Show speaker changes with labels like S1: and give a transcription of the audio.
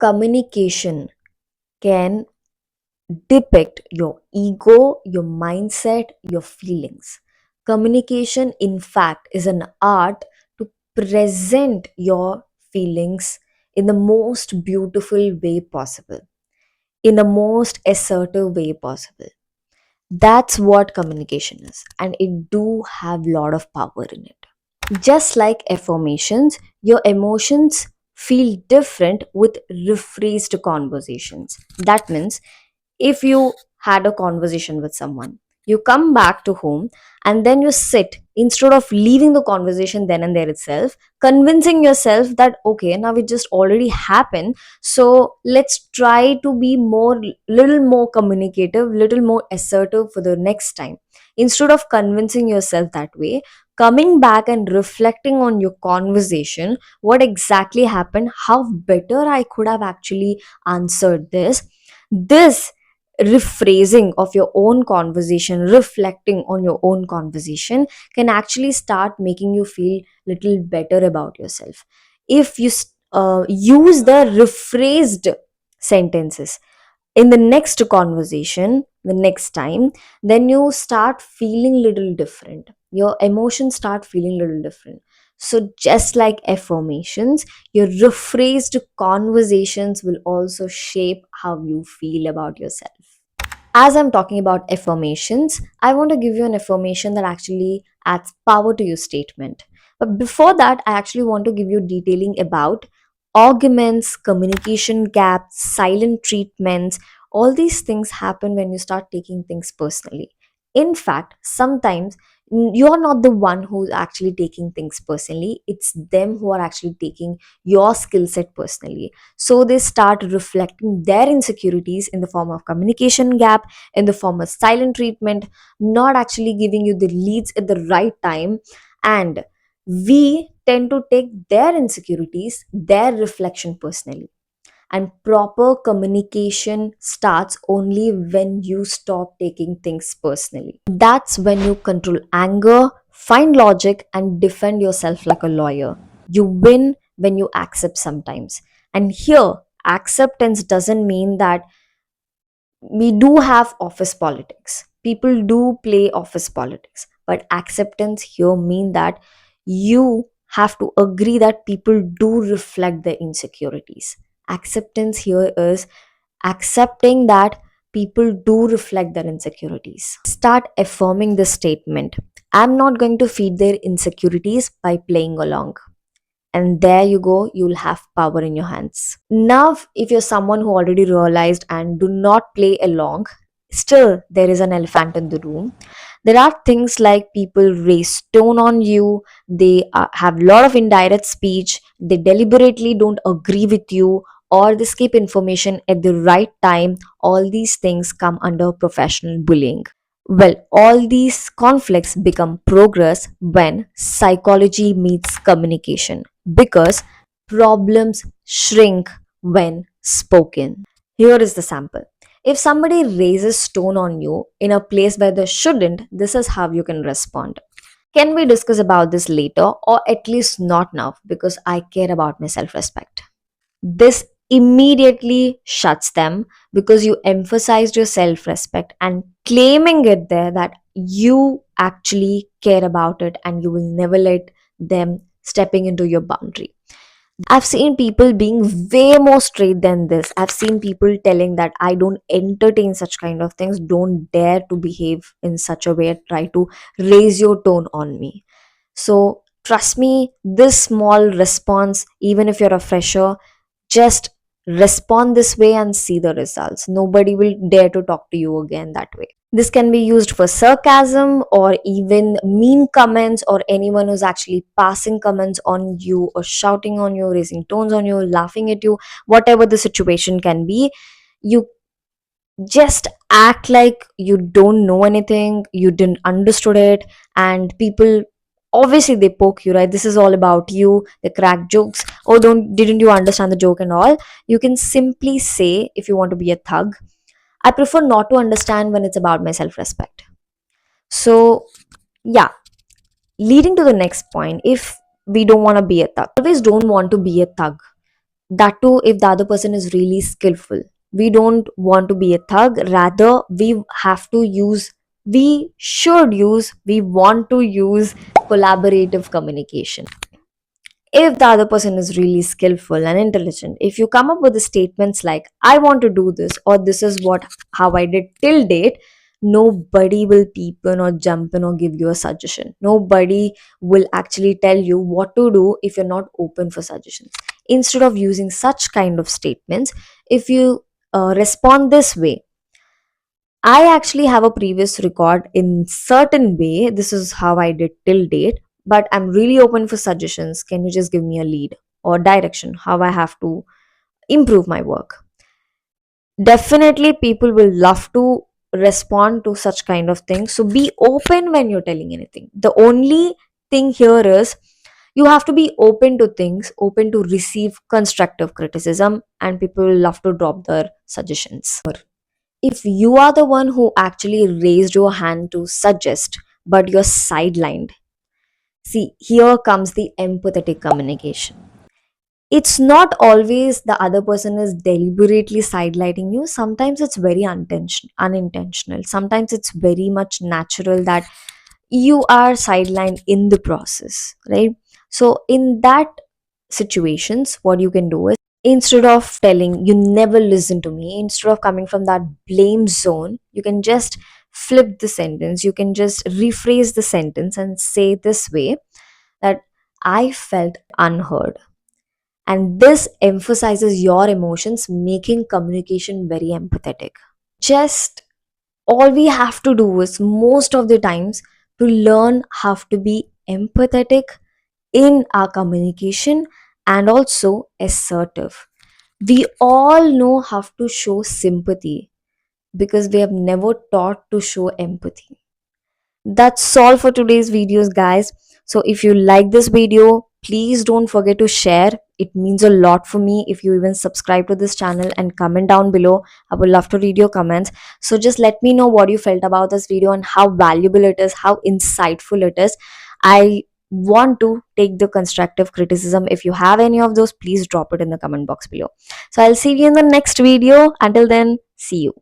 S1: Communication can depict your ego, your mindset, your feelings. Communication, in fact, is an art to present your feelings in the most beautiful way possible, in the most assertive way possible. That's what communication is, and it do have a lot of power in it. Just like affirmations, your emotions feel different with rephrased conversations. That means if you had a conversation with someone, you come back to home and then you sit instead of leaving the conversation then and there itself, convincing yourself that okay, now it just already happened. So let's try to be little more communicative, little more assertive for the next time. Instead of convincing yourself that way, coming back and reflecting on your conversation, what exactly happened, how better I could have actually answered this rephrasing of your own conversation, reflecting on your own conversation, can actually start making you feel little better about yourself. If you use the rephrased sentences in the next conversation, the next time, then you start feeling little different, your emotions start feeling little different. So just like affirmations, your rephrased conversations will also shape how you feel about yourself. As I'm talking about affirmations, I want to give you an affirmation that actually adds power to your statement. But before that, I actually want to give you detailing about arguments, communication gaps, silent treatments. All these things happen when you start taking things personally. In fact, sometimes you're not the one who's actually taking things personally, it's them who are actually taking your skill set personally. So they start reflecting their insecurities in the form of communication gap, in the form of silent treatment, not actually giving you the leads at the right time. And we tend to take their insecurities, their reflection personally. And proper communication starts only when you stop taking things personally. That's when you control anger, find logic, and defend yourself like a lawyer. You win when you accept sometimes. And here, acceptance doesn't mean that we do have office politics. People do play office politics. But acceptance here mean that you have to agree that people do reflect their insecurities. Acceptance here is accepting that people do reflect their insecurities. Start affirming this statement. I'm not going to feed their insecurities by playing along. And there you go, you'll have power in your hands. Now, if you're someone who already realized and do not play along, still there is an elephant in the room. There are things like people raise tone on you, they have a lot of indirect speech, they deliberately don't agree with you, or they skip information at the right time. All these things come under professional bullying. Well, all these conflicts become progress when psychology meets communication because problems shrink when spoken. Here is the sample. If somebody raises tone on you in a place where they shouldn't, this is how you can respond. Can we discuss about this later, or at least not now, because I care about my self respect? This immediately shuts them because you emphasized your self respect and claiming it there that you actually care about it and you will never let them stepping into your boundary. I've seen people being way more straight than this. I've seen people telling that I don't entertain such kind of things, don't dare to behave in such a way, try to raise your tone on me. So, trust me, this small response, even if you're a fresher, just respond this way and see the results. Nobody will dare to talk to you again that way. This can be used for sarcasm or even mean comments, or anyone who's actually passing comments on you or shouting on you, raising tones on you, laughing at you, whatever the situation can be. You just act like you don't know anything, you didn't understood it, and people obviously they poke you, right? This is all about you, they crack jokes. Oh, don't didn't you understand the joke and all? You can simply say, if you want to be a thug, I prefer not to understand when it's about my self-respect. So yeah, leading to the next point, if we don't want to be a thug, always don't want to be a thug, That too, if the other person is really skillful. We don't want to be a thug, rather, we want to use collaborative communication. If the other person is really skillful and intelligent, if you come up with the statements like, I want to do this, or this is what how I did till date, nobody will peep in or jump in or give you a suggestion. Nobody will actually tell you what to do if you're not open for suggestions. Instead of using such kind of statements, if you respond this way, I actually have a previous record in certain way. This is how I did till date, but I'm really open for suggestions. Can you just give me a lead or direction how I have to improve my work? Definitely people will love to respond to such kind of things. So be open when you're telling anything. The only thing here is you have to be open to things, open to receive constructive criticism, and people will love to drop their suggestions. If you are the one who actually raised your hand to suggest, but you're sidelined, see, here comes the empathetic communication. It's not always the other person is deliberately sidelighting you. Sometimes it's very unintentional. Sometimes it's very much natural that you are sidelined in the process, right? So, in that situations, what you can do is, instead of telling you never listen to me, instead of coming from that blame zone, you can just flip the sentence. You can just rephrase the sentence and say this way, that I felt unheard. And this emphasizes your emotions, making communication very empathetic. Just all we have to do is, most of the times, to learn how to be empathetic in our communication and also assertive. We all know how to show sympathy because we have never taught to show empathy. That's all for today's videos, guys. So if you like this video, please don't forget to share. It means a lot for me if you even subscribe to this channel and comment down below. I would love to read your comments. So just let me know what you felt about this video and how valuable it is, how insightful it is. I want to take the constructive criticism. If you have any of those, please drop it in the comment box below. So I'll see you in the next video. Until then, see you.